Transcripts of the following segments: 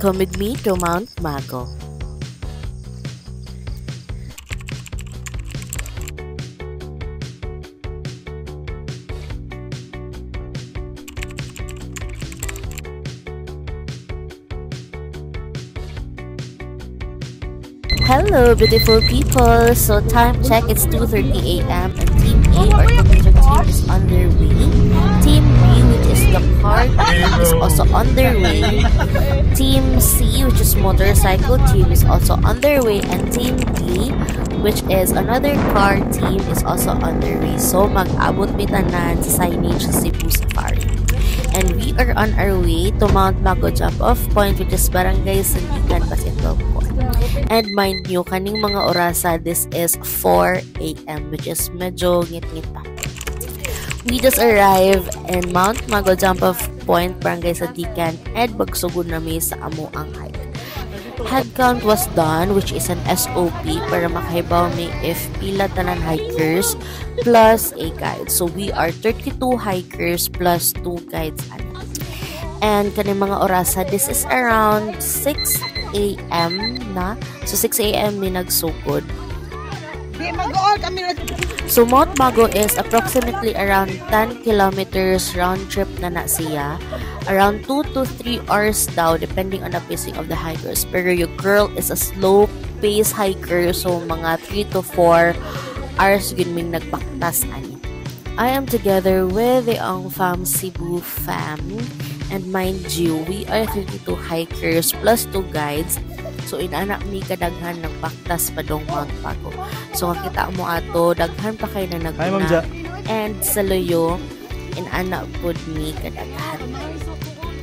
Come with me to Mount Mago. Hello beautiful people! So time check, it's 2:30 a.m. and Team A or computer team is on their way. Team B, which is the car team, is also on their way. Team C, which is motorcycle team, is also on their way. And Team D, which is another car team, is also on their way. So mag-abot bitanan sa signage sa Cebu Safari. And we are on our way to Mount Mago Jump-Off Point, which is Barangay Sandigan, Basilan. And mind nyo, kaning mga orasa, this is 4 a.m. which is medyo ngit-ngit pa. We just arrived in Mount Mago Jump-Off Point, Barangay Sandigan, and magsugod na may sa amo ang hike. Head count was done, which is an SOP para makahibaw may if pila tanan hikers plus a guide. So we are 32 hikers plus 2 guides. And kaning mga orasa, this is around 6 a.m. na. So 6 a.m. may nagsugod. So Mount Mago is approximately around 10 kilometers round trip na siya. Around 2 to 3 hours daw depending on the pacing of the hikers. Pero your girl is a slow pace hiker, so mga 3 to 4 hours yun may nagpaktas ani. I am together with the Fam Cebu fam, and mind you, we are 32 hikers plus 2 guides. So inanak mi kadaghan ng paktas pa dong Mount Mago. So makita mo ato daghan pa kay na naguna. And sa loyo inanak pud mi kadaghan.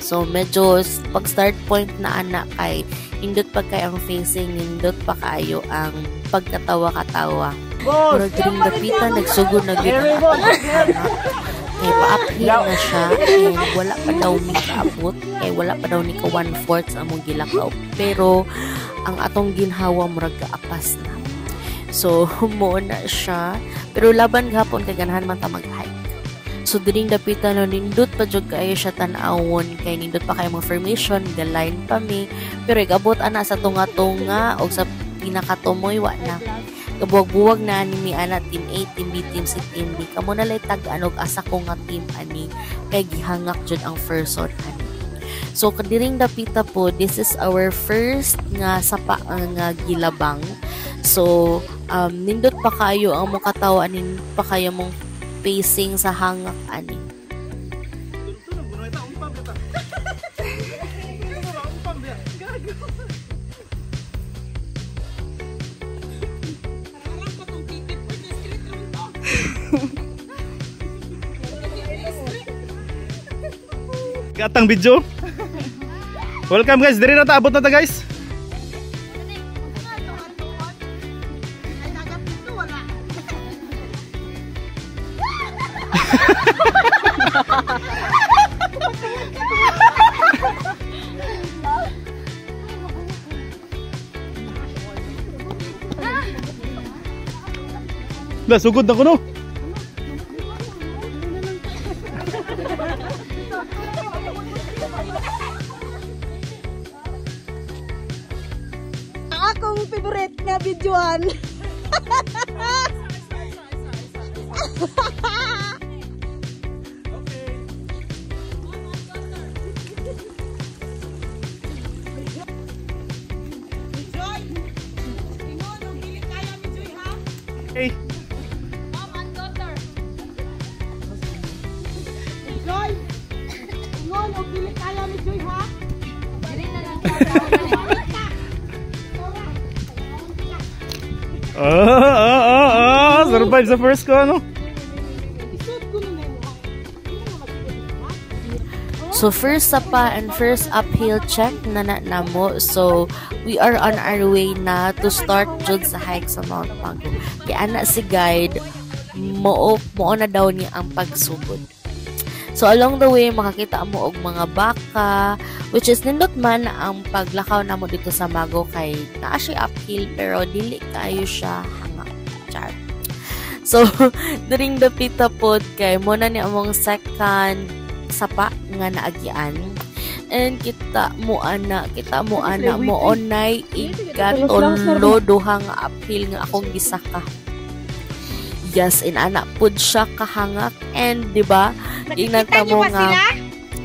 So medyo pag start point na anak kay indot pa kay ang facing, indot pa kayo ang pagkatawa-katawa. Pero during dapitan nagsugod na gyud kay pa-uphill na siya and wala pa daw ni kaabot kay wala pa daw ni ka 1/4 sa among gilakaw, pero ang atong ginhawa murag kaapas na. So mo na siya, pero laban gapon kay ganahan man ta mag-hike. So during dapitan no nindot pa jud kayo siya tan-awon kay nindot pa kay mga formation galine pa mi, pero igabot ana sa tunga-tunga o sa pinakatumoy wa na. Kabuwag-buwag na ani mi ana team A, team B, team C, team D. Kamo na lay tag-anog asa ko nga team ani kay gihangak jud ang first one ani. So kadiring dapita po, this is our first nga sapa nga gilabang. So nindot pa kayo ang mukatawa anin pa kayo mong pacing sa hangak ani. Katang video. Welcome guys, diri na ta abot na ta guys. Lah sugod na ko no. Akong favorite nga videoan. Hey. Mom and daughter. Joy. Ingon og dili kaya ni Joy ha. Dili na lang. Survive sa first ko, ano? So first sapa and first uphill check na mo. So we are on our way na to start jud sa hike sa Mount Mago. Kaya ana si guide mo na daw niya ang pagsugod. So along the way makakita mo og mga baka, which is nindot man ang paglakaw namo dito sa Mago kay naa siya uphill pero dili kayo siya hangak. Char. So during the pita pod kay mo na ni among second sapa nga naagian. And kita mo ana mo onay ikatolo duha nga uphill nga akong gisaka. Yes, in anak pud siya kahangak, and di ba? Ingnan mo nga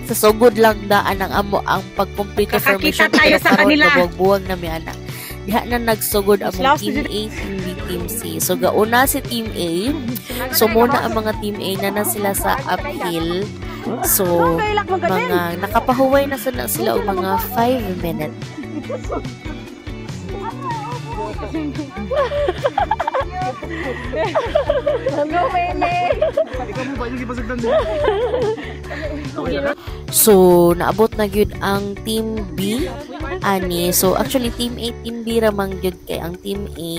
sa sugod lang daan ang amo ang pagkumpleto formation tayo sa kanila. Buwag na mi anak. Diha na nagsugod ang Team A, Team B, Team C. So gauna si Team A. So muna ang mga Team A na sila sa uphill. So mga nakapahuway na sila og mga 5 minutes. So naabot na gyud ang Team B ani. So actually Team A, Team B ramang gyud kay ang Team A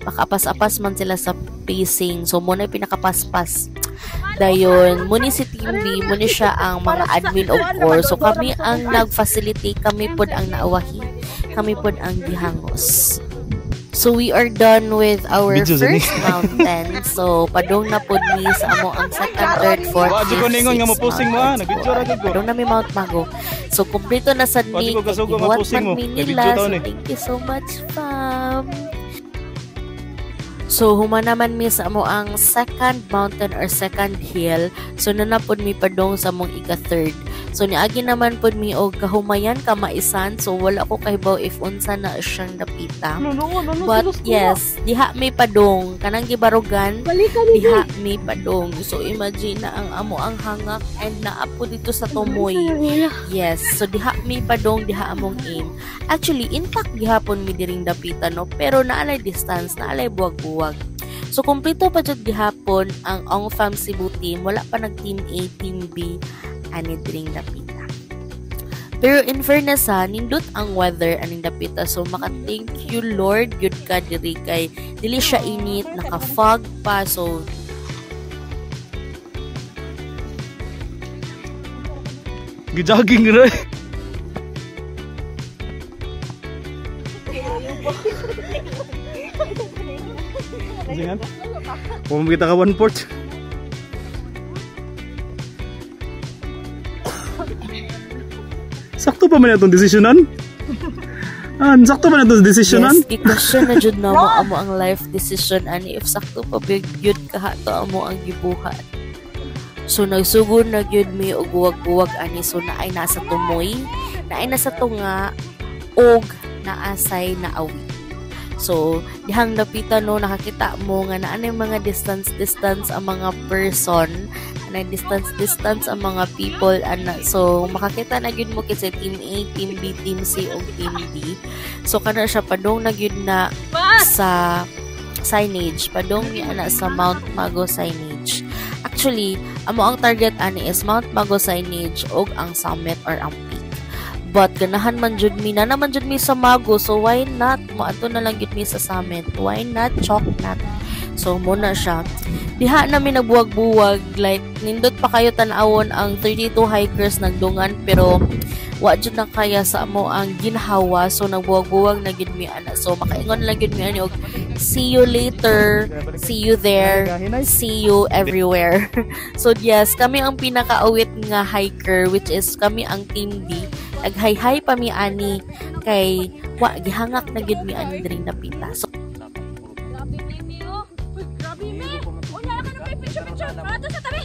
makapas-apas man sila sa pacing. So muna pinakapaspas. Dayon, muni si Team B, muni siya ang mga admin of course. So kami ang nag-facilitate, kami pod ang naawahi, kami pod ang gihangos. So we are done with our first mountain. So padong na pod mi sa amo ang second, third, fourth, fifth, sixth mountains. Padong na mi Mount Mago. So kumpleto na sad mi. What man mi nila. So thank you so much, fam. So human naman mi sa amo ang second mountain or second hill. So nanapod mi padong sa mong ika-third. So niagi naman pod mi og kahumayan kamaisan. So wala ko kahibaw if unsa na siyang napita. But yes, diha mi padong kanang gibarugan. Diha mi padong. So imagine na ang amo ang hangak and naapo dito sa tumoy. Yes, so diha mi padong, diha among aim. Actually intact gihapon mi diring dapitan no, pero naalay distance, naalay buwag-buwag. So kumpleto pa jud gihapon ang Ong Fam Cebu team. Wala pa nag Team A, Team B ani diring dapita. Pero in fairness ha, nindot ang weather aning dapita. So maka-thank you Lord gyud ka diri kay dili siya init, naka-fog pa. So Gi-jogging ra. Jangan. Kung kita ka one port. Sakto pa man itong desisyonan? Sakto pa na itong desisyonan? yes, i-question na jud na mo amo ang life decision ani if sakto pa gyud kaha to amo ang gibuhat. So nagsugod na gyud mi og buwag-buwag ani. So naay nasa tumoy, naay nasa tunga og naasay na awi. So dihang dapitan no, nakakita mo nga naanay mga distance ang mga person, na distance ang mga people ana. So makakita na gyud mo kasi Team A, Team B, Team C o Team D. So kana siya padong na gyud na sa signage, padong ni ana sa Mount Mago signage. Actually amo ang target ani is Mount Mago signage og ang summit or ang peak. But ganahan man jud mi na naman jud mi sa Mago, so why not moadto na lang gyud mi sa summit, why not chalk nut. So muna siya diha namin nagbuwag-buwag, like nindot pa kayo tan-awon ang 32 hikers nagdungan pero wa jud na kaya sa amo ang ginhawa. So nagbuwag-buwag na gyud mi ana. So makaingon lang gyud mi ani og see you later, see you there, see you everywhere. So yes, kami ang pinakaawit nga hiker, which is kami ang Team B. Naghay-hay pa mi ani kay wa gihangak na gyud mi ani diri napita. So Grabe mi. Unya ka na picture. Ato sa tabi.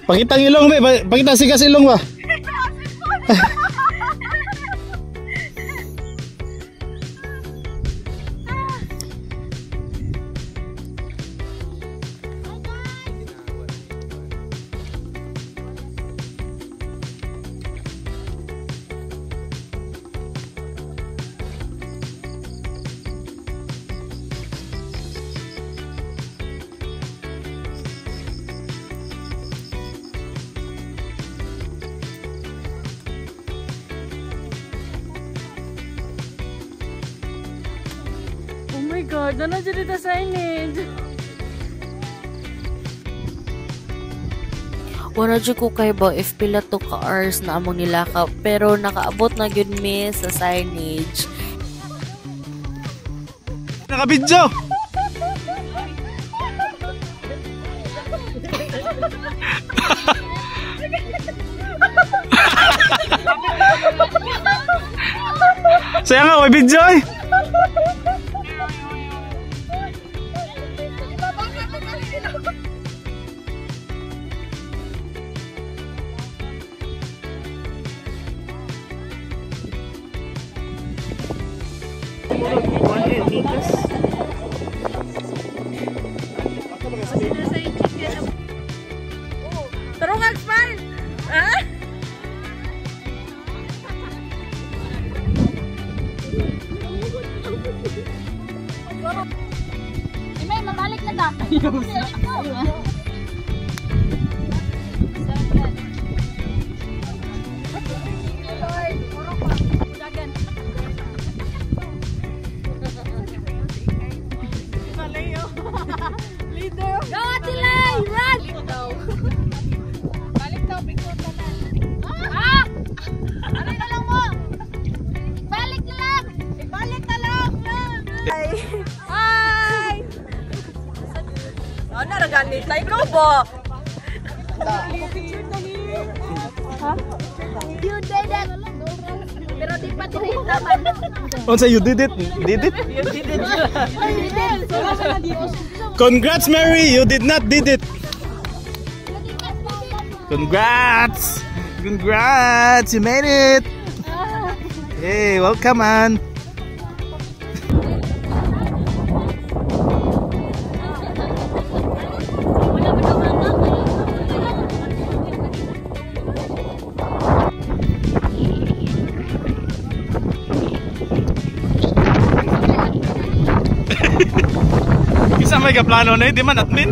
Pakita ang ilong, be. Pakita sigas ilong ba? my God, ano dyan dito signage? Wala dyan ko kay ba if pila to ka hours na among nilakaw. Pero nakaabot na yun mi sa signage. Nakabidyo! Saya nga, may video eh! Tarungan smile! Ha? Imay, mabalik na ta. Leader! Go, Atilay! Run! Balik daw, bigyan na. Ah! Ano na lang mo? Balik na lang! Balik na lang! Hi! Hi! Oh, naraganit na ikaw ba? Ha? You did it! Pero di pa din naman. Once you did it? Did it? You did it! You did it! Congrats, Mary! You did not did it! Congrats! Congrats! You made it! Hey, welcome on! Isa may kaplano na di man admin.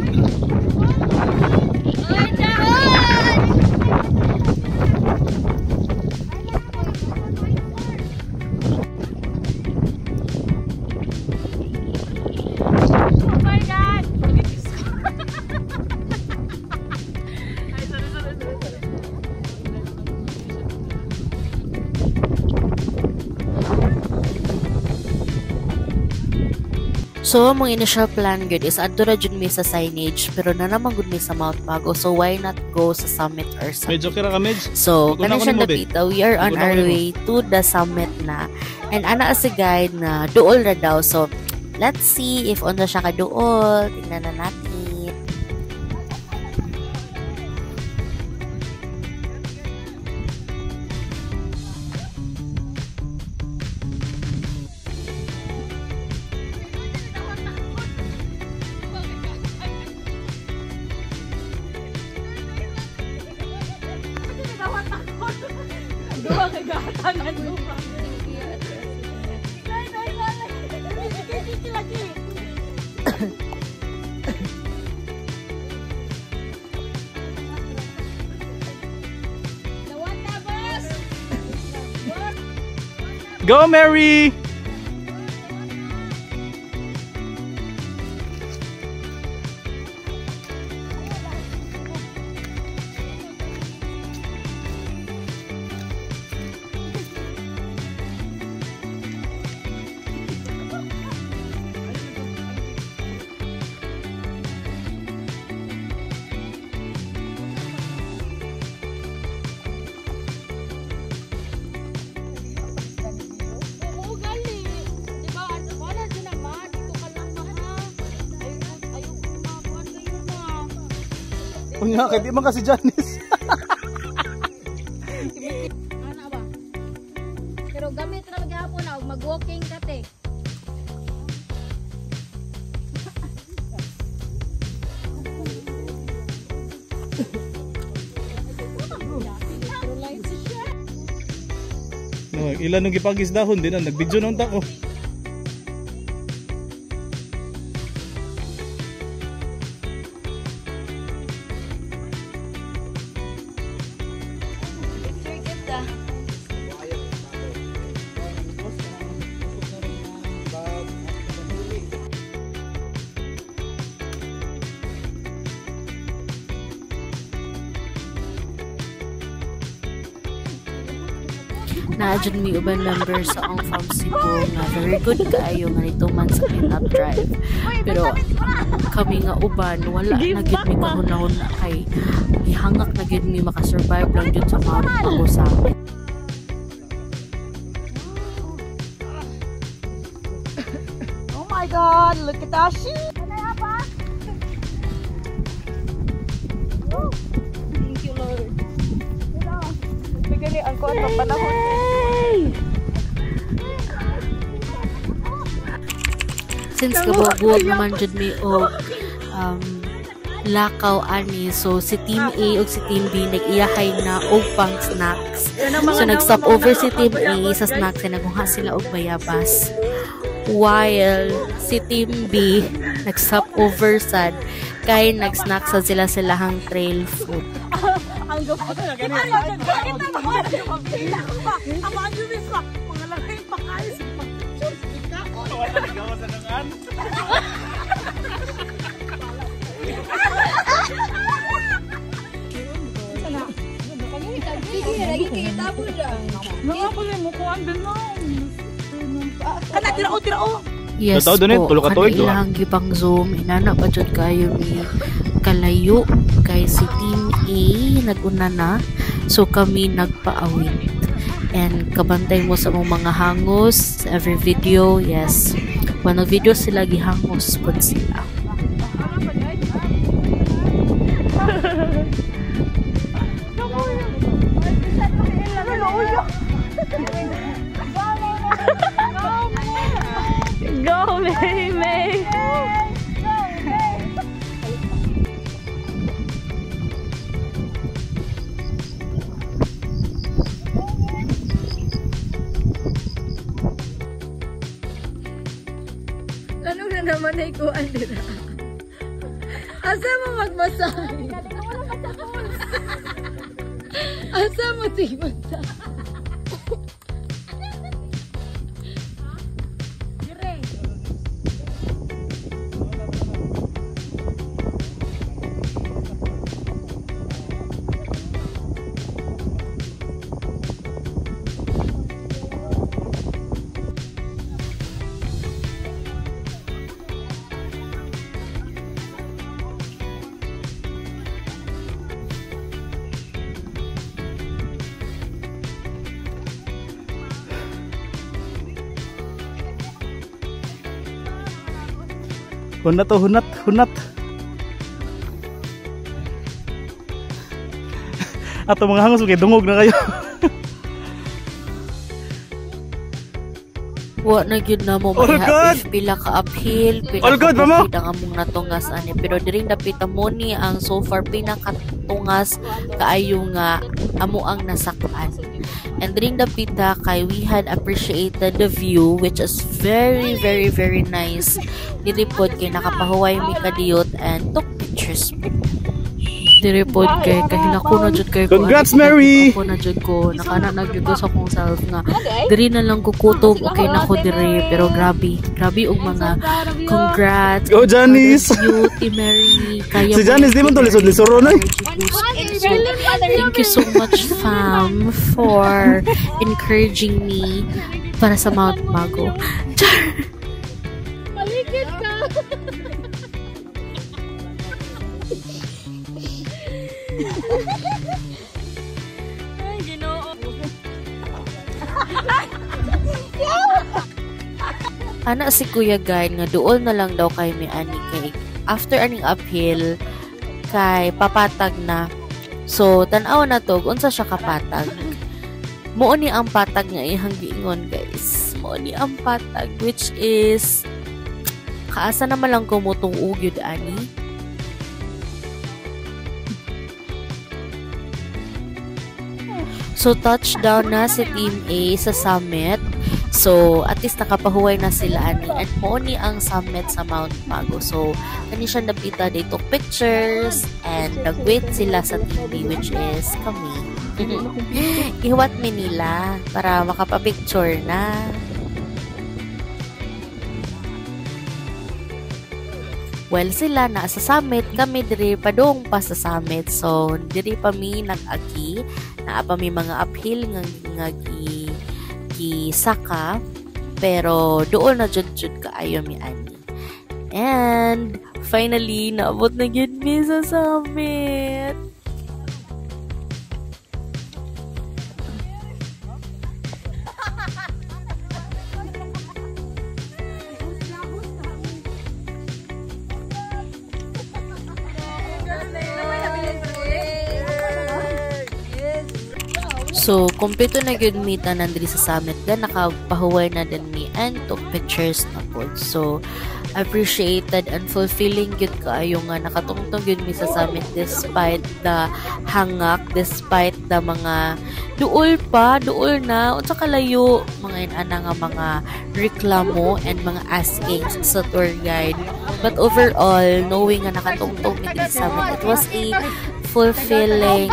So, among initial plan good is adto ra jud mi sa signage pero na naman gud mi sa Mount Bago. So, why not go sa summit or something? Medyo kira ka, Medj. So, Iguna kana ko siya nimo, be. napita. We are on Iguna ko our nimo. way to the summit na. And ana si guide na duol ra daw. So, let's see if unsa siya ka duol. Tingnan na natin. Dua kay gatanan mo. Lagi. Go, Mary! Unya, kaya di man kasi Janice. Ana ba? Pero gamit ra maghapon na mag-walking ka te. No, ilan nung gipagis dahon din ang nagbidyo nung tako. Naadyan mi uban member sa ang from Cebu nga very good kaayo nga nito man sa clean-up drive. Pero kami nga uban wala na gid mi kahunahon na kay gihangak na gid mi makasurvive lang jud sa Mount Mago Summit. Oh my God! Look at that shit! Thank you, Lord. Bigyan ang kuwan ng panahon. Since kabubuog naman jud mi og lakaw ani, so si Team A ug si Team B nag-iyahay na og pang snacks. So nag-stop over si Team A sa snacks and nagkuha sila og bayabas. While si Team B nag-stop over sad kay nag-snack sa silahang trail food. Ang gapos na ganito. Ang mga jumis pa. Mga langay pa kayo. Wala nagawa sa nangan. Lagi kita po dyan. Mga po rin mo kuhan din mo. Kana, tirao. Yes po, kanilang gipang zoom. Inana pa dyan kayo ni kalayo. Kay si Team A naguna na. So kami nagpaawit. And kabantay mo sa mga hangos every video. Yes, one video sila gihangos po sila. Go, May May! Ano na naman na ikuan nila? Asa mo magmasahe? Asa mo tigmata? Hunat. Ato mga hangos kay dungog na kayo. Wa na gyud na mo mahapis pila ka uphill, pila ka bukid ang among natungas ani, pero diri dapit mo ni ang so far pinakatungas kaayo nga amo ang nasakpan. And during the pita kay we had appreciated the view which is very nice. Diripod kay nakapahuway mi kadiyot and took pictures. Diripod kay kahilako na jud kay ko. Congrats, Mary. Ako na jud ko nakana na gyud sa akong self nga diri na lang ko kutob okay na ko diri, pero grabe og mga congrats. Go Janice. Beauty Mary. Kaya si Janice di man to lisod-lisoro na. Thank you so much, fam, for encouraging me para sa Mount Mago. Malikit ka! Ay, Ginoo. Ana si Kuya Guy nga duol na lang daw kay mi ani kay after aning uphill kay papatag na. So tan-aw na to unsa siya kapatag. Mao ni ang patag nga ihang giingon, guys. Mao ni ang patag which is kaasa naman lang ko motong ugyod ani. So touchdown na si Team A sa summit. So at least nakapahuway na sila ani, and mo ni ang summit sa Mount Mago. So kani siya napita, they took pictures and nag-wait sila sa Team B which is kami. Ihuwat mi nila para makapapicture na. While sila na sa summit, kami diri padung pa sa summit. So diri pa mi nag-agi, naa pa mi mga uphill nga gisaka, pero doon na jud kaayo mi ani. And finally naabot na gyud mi sa summit. So, kumpleto na gyud mi tanan diri sa summit, gan nakapahuway na din mi and took pictures na po. So, appreciated and fulfilling gyud kaayo nga nakatungtong gyud mi sa summit despite the hangak, despite the mga duol na unsa kalayo mga inana nga mga reklamo and mga askings sa tour guide. But overall, knowing nga nakatungtong mi diri sa summit, it was a fulfilling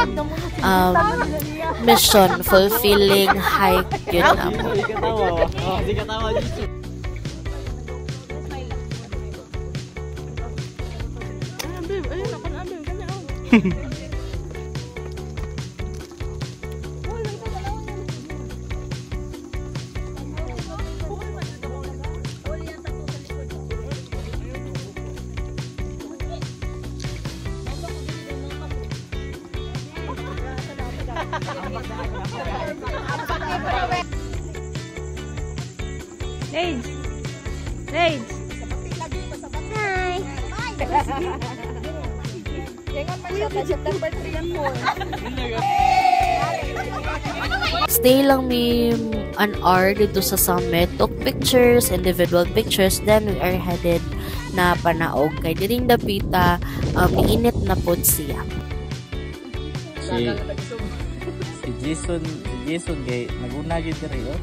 mission, fulfilling hike yun na po. Rage! Rage! Hi! Stay lang mi an hour dito sa summit, took pictures, individual pictures, then we are headed na panaog kay diring dapita, miinit na pod siya. Si Jason kay naguna gyud diri oh.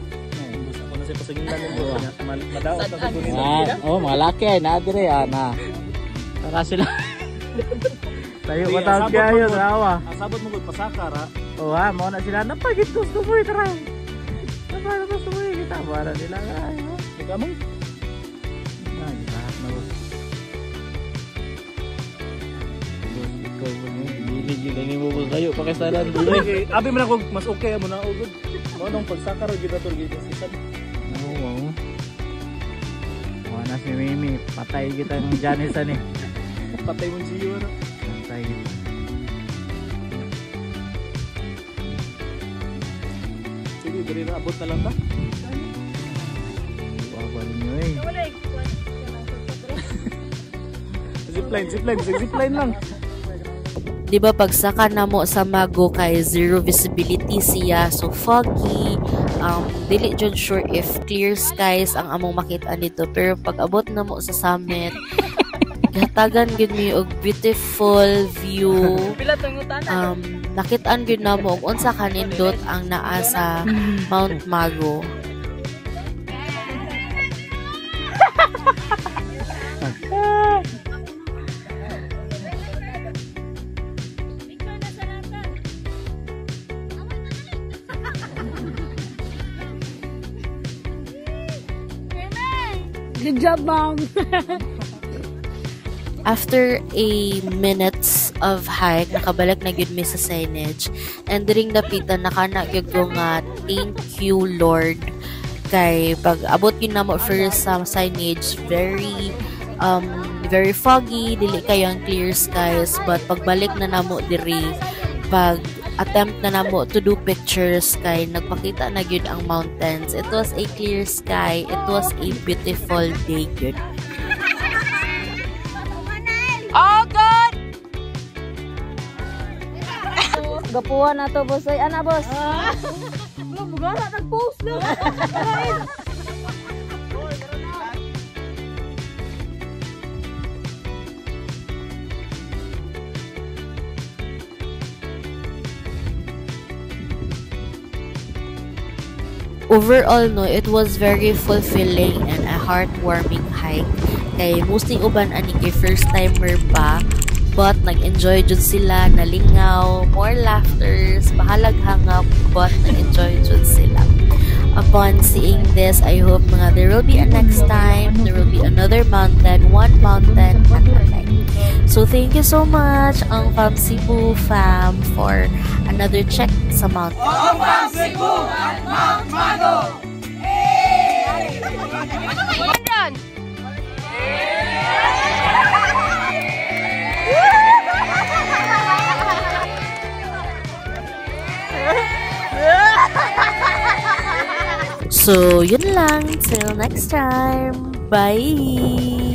Oh, mga laki ay na dire ana. Para sila. Tayo ko tawag kayo rawa. Asabot mo gud pasaka ra. Oh, mo na sila napagit gusto mo tara. Para gusto mo kita para nila ay. Ikaw mo. Ay, lahat na. Ikaw mo ni gini mo tayo pakisalan dulu. Abi man ako mas okay mo na ugod. Mo nang pagsaka ra gid ato gid season. Oo. Wala si Mimi, patay kita ng Janice ani. Patay mo siyo na. Patay kita. Sige, diri na abot na lang ta. Wala niyo eh. Zipline lang. Di ba pagsaka na mo sa Mago kay zero visibility siya, so foggy, dili jud sure if clear skies ang among makita dito, pero pag abot na mo sa summit, gatagan gud mi og beautiful view. Nakitaan gud na mo og unsa kanindot ang naa sa Mount Mago. Good job, Mom! After a minutes of hike, nakabalik na gyud mi sa signage. And during dapitan, nakana gyud ko nga, thank you, Lord. Kay pag abot yun na mo first sa signage, very foggy, dili kayo ang clear skies. But pagbalik na namo diri, pag attempt na namo to do pictures kay nagpakita na gyud ang mountains. It was a clear sky. It was a beautiful day gyud. Oh, good! Gapuhan na to, boss. Ay, ana, boss. Bugara, nag-post na. Overall, no, it was very fulfilling and a heartwarming hike. Kay mostly uban ani kay first timer pa, but nag-enjoy jud sila, nalingaw, more laughters, bahalag hangap, but nag-enjoy jud sila. upon seeing this, I hope mga there will be a next time. There will be another mountain, one mountain, and a lake. So thank you so much, ang Fam Cebu fam, for another check sa mountain. So, yun lang. Till next time. Bye!